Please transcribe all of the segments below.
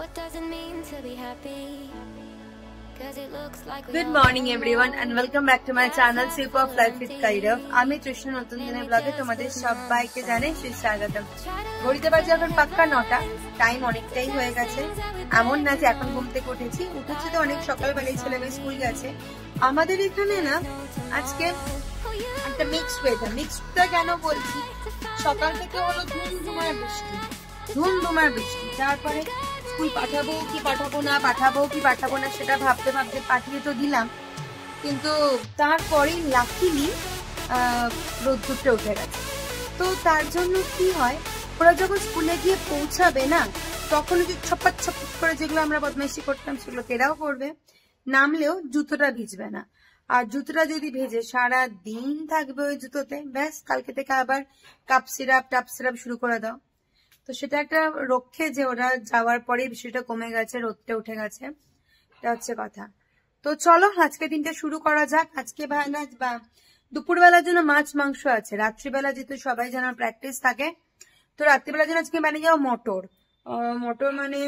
Good morning everyone and welcome back to my channel Sip of Life with Kairav. আমি তৃষ্ণা নতুন দিনের ব্লগে তোমাদের সবাইকে জানাই সুস্বাগতম। ঘড়িতে বাজে এখন পাক্কা 9টা, টাইম অনেকটাই হয়ে গেছে। এমন না যে এখন ঘুম থেকে উঠেছি তো অনেক সকালবেলায় ছেলেমেয়ে স্কুল গেছে। আমাদের এখানে না আজকে একটা মিক্স ওয়েদার। মিক্সটা কেন বলছি, সকাল থেকে হলো ধুমধুমার বৃষ্টি, তারপরে স্কুল পাঠাবো কি পাঠাবো না সেটা ভাবতে পাঠিয়ে তো দিলাম, কিন্তু তারপরে লাকিলি রোদ্দুরটা উঠে গেছে। তো তার জন্য কি হয়, ওরা যখন স্কুলে গিয়ে পৌঁছাবে না, তখন ছপাত করে যেগুলো আমরা বদমাইশি করতাম সেগুলো এরাও করবে, নামলেও জুতোটা ভিজবে না। আর জুতোটা যদি ভেজে সারা দিন থাকবে ওই জুতোতে, ব্যাস কালকে থেকে আবার টাপ সিরাপ শুরু করে দাও। তো সেটা একটা রক্ষে যে ওরা যাওয়ার পরে বিষয়টা কমে গেছে, রোদটা উঠে গেছে, এটা হচ্ছে কথা। তো চলো আজকে দিনটা শুরু করা যাক। আজকে দুপুরবেলার জন্য মাছ মাংস আছে, রাত্রিবেলা যেহেতু সবাই জানার প্র্যাকটিস থাকে, তো রাত্রিবেলার জন্য আজকে বানিয়ে যাও মটর মানে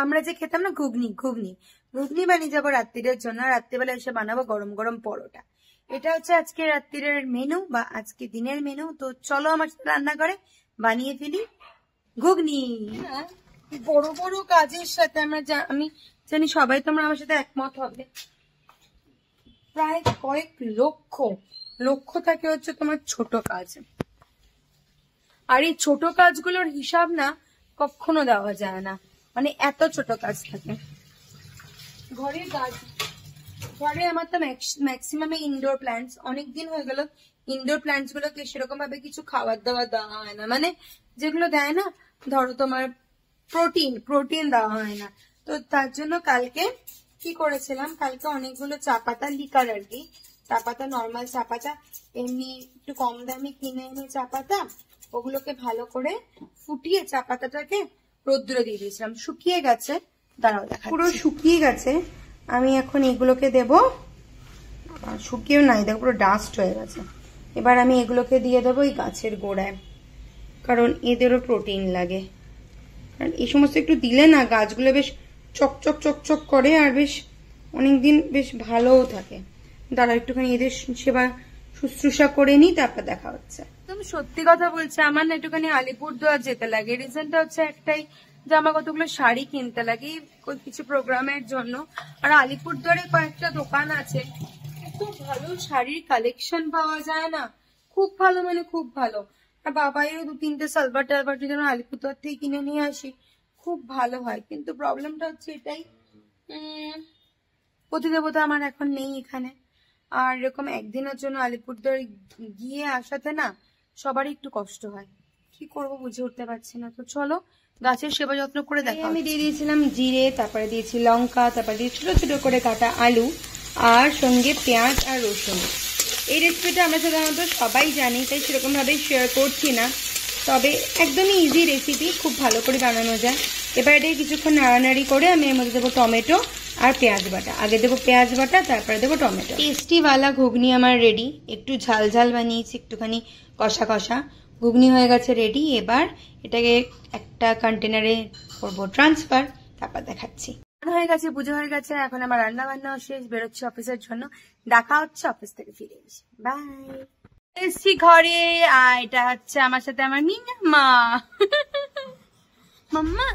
আমরা যে খেতাম না ঘুগনি বানিয়ে যাবো রাত্রিরের জন্য। রাত্রিবেলা এসে বানাবো গরম গরম পরোটা। এটা হচ্ছে আজকে রাত্রিরের মেনু বা আজকে দিনের মেনু। তো চলো আমার সাথে রান্না করে বানিয়ে ফেলি ঘুগনি। বড় বড় কাজের সাথে আমি জানি সবাই তোমরা আমার সাথে একমত হবে, প্রায় কয়েক লক্ষ থাকে হচ্ছে তোমার ছোট কাজ। আর এই ছোট কাজগুলোর হিসাব না কখনো দেওয়া যায় না, মানে এত ছোট কাজ থাকে। ঘরে আমার তো ম্যাক্সিমাম ইনডোর প্ল্যান্টস, অনেকদিন হয়ে গেল ইনডোর প্ল্যান্টস গুলোকে সেরকম ভাবে কিছু খাবার দাবার দেওয়া হয় না, মানে যেগুলো দেয় না, ধরো তোমার প্রোটিন দেওয়া হয় না। তো তার জন্য কালকে কি করেছিলাম, কালকে অনেকগুলো চা পাতা লিকার আর কি, চা পাতা নর্মাল চা পাতা এমনি একটু কম দামে কিনে এনে চা পাতা, ওগুলোকে ভালো করে ফুটিয়ে চা পাতাটাকে রোদ্দুরে দিয়ে দিয়েছিলাম, শুকিয়ে গেছে। দাঁড়াও দেখা, পুরো শুকিয়ে গেছে। আমি এখন এগুলোকে দেব, শুকিয়েও নাই দেখো পুরো ডাস্ট হয়ে গেছে। এবার আমি এগুলোকে দিয়ে দেবো এই গাছের গোড়ায়, কারণ এদেরও প্রোটিন লাগে। কারণ এই সমস্ত একটু দিলে না গাছগুলো বেশ চকচক করে আর বেশ অনেকদিন বেশ ভালোও থাকে। দাঁড়া একটুখানি এদের সেবা শুশ্রূষা করে নি, তারপর দেখা হচ্ছে। তুমি সত্যি কথা বলছি, আমার না একটুখানি আলিপুরদুয়ার যেতে লাগে। রিজনটা হচ্ছে একটাই যে আমার কতগুলো শাড়ি কিনতে লাগে কিছু প্রোগ্রামের জন্য। আর আলিপুরদুয়ারে কয়েকটা দোকান আছে, এত ভালো শাড়ির কালেকশন পাওয়া যায় না, খুব ভালো, মানে খুব ভালো। আর বাবাইও 2-3টে সালবার টালবার যদি আমরা আলিপুরদুয়ার থেকে কিনে নিয়ে আসি খুব ভালো হয়। কিন্তু প্রবলেমটা হচ্ছে এটাই, প্রতিদেবতা আমার এখন নেই এখানে। আর এরকম একদিনের জন্য আলিপুরদুয়ার গিয়ে আসাতে না সবারই একটু কষ্ট হয়, কি করব বুঝে উঠতে পারছি না। তো চলো গাছের সেবা যত্ন করে দেখো। আমি দিয়ে দিয়েছিলাম জিরে, তারপরে দিয়েছি লঙ্কা, তারপরে দিয়ে ছোট ছোট করে কাটা আলু, আর সঙ্গে পেঁয়াজ আর রসুন। এই রেসিপিটা আমরা সাধারণত সবাই জানি, তাই সেরকম ভাবে শেয়ার করছি না, তবে একদমই ইজি রেসিপি, খুব ভালো করে বানানো যায়। এবার এটাকে কিছুক্ষণ নাড়ানাড়ি করে আমি এর মধ্যে দেবো টমেটো আর পেঁয়াজ বাটা। আগে দেবো পেঁয়াজ বাটা, তারপরে দেবো টমেটো। টেস্টিওয়ালা ঘুগনি আমার রেডি। একটু ঝাল বানিয়েছি, একটুখানি কষা ঘুগনি হয়ে গেছে রেডি। এবার এটাকে একটা কন্টেনারে করবো ট্রান্সফার, তারপর দেখাচ্ছি। হয়ে গেছে, পুজো হয়ে গেছে, এখন আমার রান্না বান্নাও শেষ, বেরোচ্ছি অফিসের জন্য। দেখা হচ্ছে অফিস থেকে ফিরে এসে, বাই। এসছি ঘরে, আর এটা হচ্ছে আমার সাথে আমার মিনা মাম্মা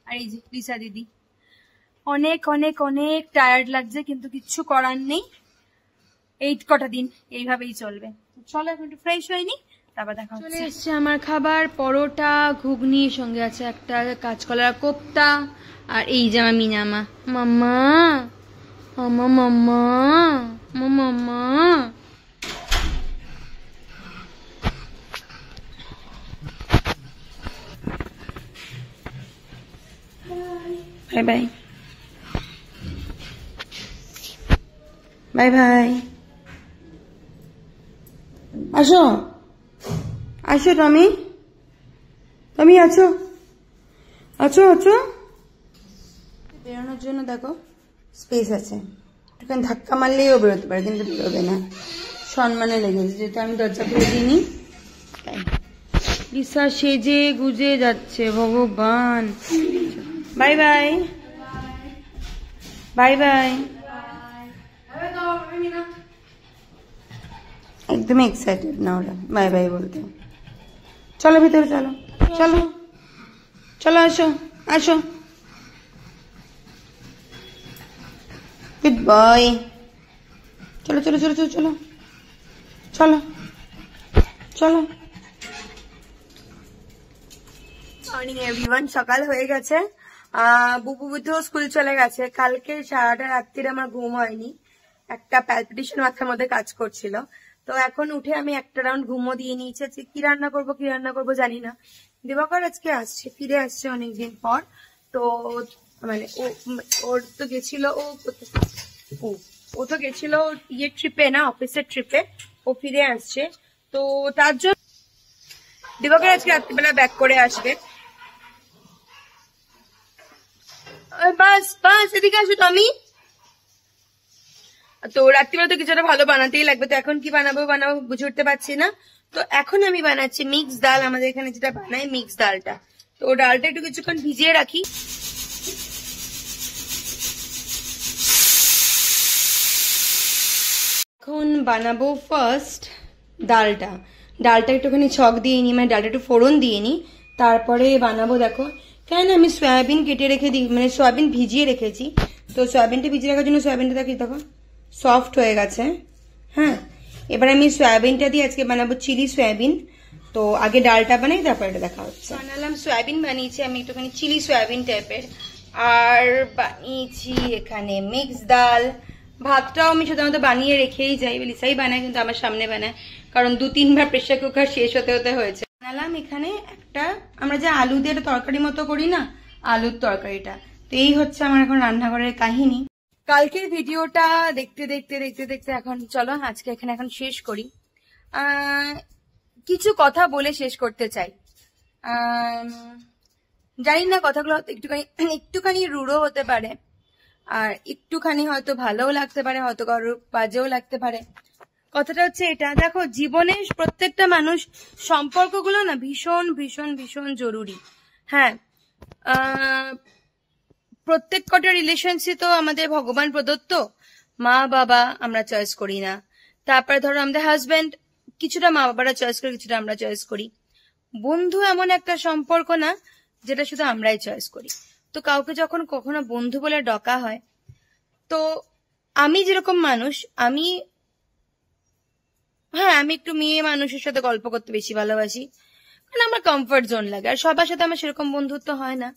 আর এই যে লিসা দিদি। অনেক টায়ার্ড লাগছে, কিন্তু কিচ্ছু করার নেই, এই কটা দিন এইভাবেই চলবে। চলো এখন একটু ফ্রেশ হয়নি, তারপর দেখা হচ্ছে। চলে এসছে আমার খাবার, পরোটা ঘুগনি, সঙ্গে আছে একটা কাঁচকলার কোপ্তা, আর এই যে আমার মিনামা। মাম্মা বাই। আসো টমি আছো বেরোনোর জন্য দেখো স্পেস আছে, একটুখানি ধাক্কা মারলেই ও বেরোতে পারে, কিন্তু বেরোবে না, সম্মানে লেগেছে যেহেতু আমি দরজা খুলে দিইনি। লিসা সেজে গুজে যাচ্ছে, ভগবান। Bye bye bye bye. একদম এক্সাইটেড না ওরা বাই বাই বলতে। চলো ভিতরে, চলো চলো চলো, আসো আসো, গুড বয়। চলো চলো চলো চলো চলো চলো চলো। মর্নিং এভরিওয়ান, সকাল হয়ে গেছে। বুবু বুদ্ধ স্কুল চলে গেছে। কালকে সারাটা রাত্রিরে আমার ঘুম হয়নি, একটা প্যালপিটেশন মাথার মধ্যে কাজ করছিল। তো এখন উঠে আমি একটা রাউন্ড ঘুমো দিয়ে নিয়েছি। আজকে কি রান্না করবো জানি না। দিবাকর আজকে আসছে, ফিরে আসছে অনেকদিন পর। তো মানে ওর তো গেছিল, ও তো গেছিল ইয়ে ট্রিপে, না অফিসের ট্রিপে। ও ফিরে আসছে, তো তার জন্য দিবাকর আজকে রাত্রিবেলা ব্যাক করে আসবে। বাস বাস, এদিকে আসো টমি। তো রাত্রিবেলা তো কিছুটা ভালো বানাতেই লাগবে। তো এখন কি বানাবো বুঝে উঠতে পারছি না। তো এখন আমি বানাচ্ছি মিক্স ডাল। আমাদের এখানে যেটা বানাই মিক্স ডালটা, তো ডালটা একটু কিছুক্ষণ ভিজিয়ে রাখি। এখন বানাবো ফার্স্ট ডালটা একটুখানি ছক দিয়ে নি, মানে ডালটা একটু ফোড়ন দিয়ে নি, তারপরে বানাবো। দেখো কেন আমি সয়াবিন কেটে রেখে দিই, মানে সয়াবিন ভিজিয়ে রেখেছি। তো সয়াবিনটা ভিজিয়ে রাখার জন্য সয়াবিনটা দেখো সফট হয়ে গেছে। হ্যাঁ, এবার আমি সয়াবিনটা দিয়ে আজকে বানাবো চিলি সয়াবিন। তো আগে ডালটা বানাই, তারপর এটা দেখা হচ্ছে। বানালাম সয়াবিন, বানিয়েছি আমি একটুখানি চিলি সয়াবিন টাইপের, আর বানিয়েছি এখানে মিক্স ডাল। ভাতটাও আমি সাধারণত বানিয়ে রেখেই যাই, লিসাই বানায়, কিন্তু আমার সামনে বানায়, কারণ 2-3 বার প্রেসার কুকার শেষ হতে হয়েছে। বানালাম এখানে একটা, আমরা যে আলু দিয়ে তরকারি মতো করি না, আলুর তরকারিটা। তো এই হচ্ছে আমার এখন রান্নাঘরের কাহিনী। কালকের ভিডিওটা দেখতে এখন চলো আজকে এখানে এখন শেষ করি। কিছু কথা বলে শেষ করতে চাই। জানি না কথাগুলো একটুখানি রূঢ় হতে পারে, আর একটুখানি হয়তো ভালোও লাগতে পারে, হয়তো কারোর বাজেও লাগতে পারে। কথাটা হচ্ছে এটা, দেখো জীবনে প্রত্যেকটা মানুষ সম্পর্কগুলো না ভীষণ ভীষণ ভীষণ জরুরি। হ্যাঁ, প্রত্যেক কটা রিলেশনশিপ তো আমাদের ভগবান প্রদত্ত, মা বাবা আমরা চয়েস করি না। তারপরে ধরো আমাদের হাজবেন্ড, কিছুটা মা বাবারা চয়েস করি, কিছুটা আমরা চয়েস করি। বন্ধু এমন একটা সম্পর্ক না যেটা শুধু আমরাই চয়েস করি। তো কাউকে যখন কখনো বন্ধু বলে ডাকা হয়, তো আমি যেরকম মানুষ, আমি একটু মেয়ে মানুষের সাথে গল্প করতে বেশি ভালোবাসি, কারণ আমার কমফর্ট জোন লাগে। আর সবার সাথে আমার সেরকম বন্ধুত্ব হয় না।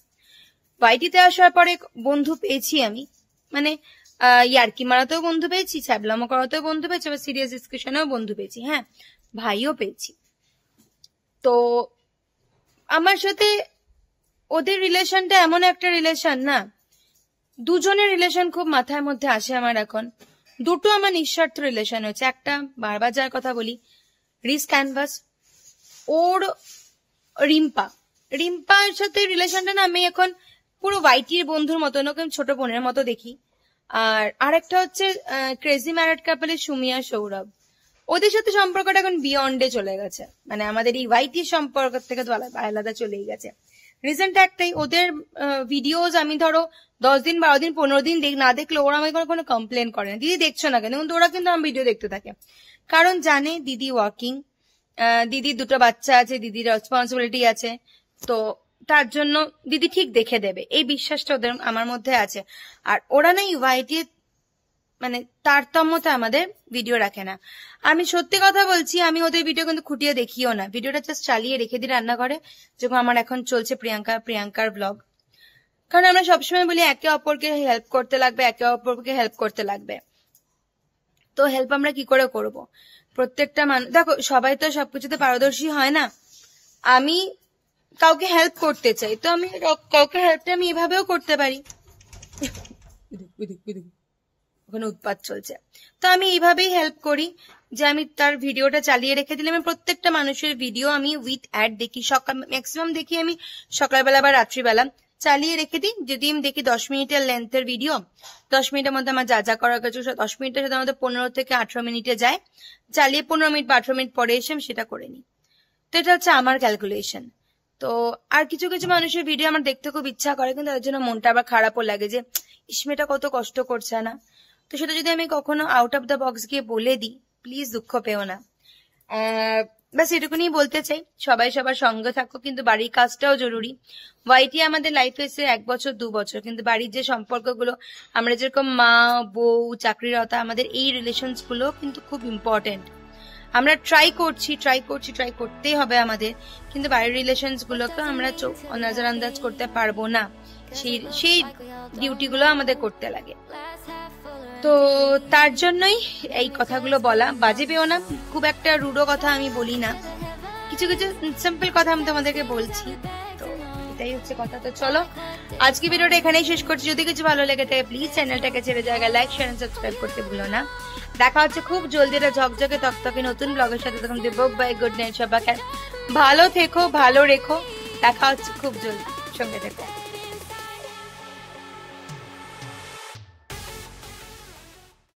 ওয়াইটিতে আসার পরে বন্ধু পেয়েছি আমি, মানে ইয়ার্কি মারাতেও বন্ধু পেয়েছি, ছ্যাবলামো করাতেও বন্ধু পেয়েছি, আবার সিরিয়াস ডিসকাশনেও বন্ধু পেয়েছি। হ্যাঁ, ভাইও পেয়েছি। তো আমার সাথে ওদের রিলেশনটা এমন একটা রিলেশন না, দুজনের রিলেশন খুব মাথার মধ্যে আসে আমার এখন। দুটো আমার নিঃস্বার্থ রিলেশন হচ্ছে। একটা বারবার যার কথা বলি, রিস ক্যানভাস, ওর রিম্পার সাথে রিলেশনটা না আমি এখন পুরো ওয়াইটির বন্ধুর মতো, ওকে ছোট বোনের মতো দেখি। আর আরেকটা হচ্ছে ক্রেজি ম্যারেড কাপলের সুমিয়া সৌরভ, ওদের সাথে সম্পর্কটা এখন বিয়ন্ডে চলে গেছে, মানে আমাদের এই ওয়াইটির সম্পর্ক থেকে তো আলাদা চলেই গেছে। রিজনটা একটাই, ওদের ভিডিওস আমি ধরো 10 দিন 12 দিন 15 দিন না দেখলে ওরা আমাকে কোনো কমপ্লেন করে না, দিদি দেখছো না কেন, কিন্তু ওরা কিন্তু আমার ভিডিও দেখতে থাকে, কারণ জানে দিদি ওয়ার্কিং, দিদির 2টো বাচ্চা আছে, দিদির রেসপন্সিবিলিটি আছে, তো তার জন্য দিদি ঠিক দেখে দেবে, এই বিশ্বাসটা ওদের আমার মধ্যে আছে। আর ওরা না ওয়াইটি মানে তারতম্যতে আমাদের ভিডিও রাখে না। আমি সত্যি কথা বলছি, আমি ওদের ভিডিও কিন্তু খুঁটিয়ে দেখিও না, ভিডিওটা জাস্ট চালিয়ে রেখে দিই রান্নাঘরে, যেমন আমার এখন চলছে প্রিয়াঙ্কার ব্লগ। কারণ আমরা সবসময় বলি একে অপরকে হেল্প করতে লাগবে, তো হেল্প আমরা কি করে করব? প্রত্যেকটা মানুষ, দেখো সবাই তো সবকিছুতে পারদর্শী হয় না। আমি কাউকে হেল্প করতে চাই, তো আমি কাউকে হেল্পটা আমি এভাবেও করতে পারি। ওখানে উৎপাত চলছে, তো আমি এইভাবেই হেল্প করি যে আমি তার ভিডিওটা চালিয়ে রেখে দিলে, আমি প্রত্যেকটা মানুষের ভিডিও আমি উইথ অ্যাড দেখি, ম্যাক্সিমাম দেখি আমি সকালবেলা বা রাত্রিবেলা চালিয়ে রেখে দিই। যদি আমি দেখি 10 মিনিটের লেন্থের ভিডিও, 10 মিনিটের মধ্যে আমার যা করার কাছে 10 মিনিটের সাথে আমাদের 15 থেকে 18 মিনিটে যায়, চালিয়ে 15 মিনিট বা 18 মিনিট পরে এসে আমি সেটা করে নিই। তো এটা হচ্ছে আমার ক্যালকুলেশন। তো আর কিছু কিছু মানুষের ভিডিও আমার দেখতে খুব ইচ্ছা করে, কিন্তু তাদের জন্য মনটা আবার খারাপও লাগে যে ইসমেটা কত কষ্ট করছে না। তো সেটা যদি আমি কখনো আউট অফ দ্য বক্স গিয়ে বলে দিই, প্লিজ দুঃখ পেও না। ব্যাস এটুকুনি বলতে চাই, সবাই সবার সঙ্গে থাকো, কিন্তু বাড়ির কাজটাও জরুরি। ওয়াইটি আমাদের লাইফে এসে 1 বছর 2 বছর, কিন্তু বাড়ির যে সম্পর্কগুলো, আমরা যেরকম মা বউ চাকরিরতা, আমাদের এই রিলেশনস গুলো কিন্তু খুব ইম্পর্টেন্ট। আমরা ট্রাই করতেই হবে আমাদের, কিন্তু বাড়ির রিলেশনস গুলোকে আমরা নজর আন্দাজ করতে পারবো না। সেই ডিউটি গুলো আমাদের করতে লাগে। তো তার জন্যই এই কথাগুলো বলা। বাজে পেও না, খুব একটা রুডো কথা আমি বলি না, কিছু কিছু সিম্পল কথা আমি তোমাদেরকে বলছি। তো এটাই হচ্ছে কথা। তো চলো আজকে ভিডিওটা এখানেই শেষ করছি। যদি কিছু ভালো লেগে থাকে প্লিজ চ্যানেলটাকে ছেড়ে জায়গায় লাইক শেয়ার সাবস্ক্রাইব করতে ভুলো না। দেখা হচ্ছে খুব জলদি একটা ঝকঝকে তকতকে নতুন ব্লগের সাথে। তখন দেবো বাই, গুড নাইট, সবাইকে ভালো থেকো, ভালো রেখো। দেখা হচ্ছে খুব জলদি, সঙ্গে থেকো।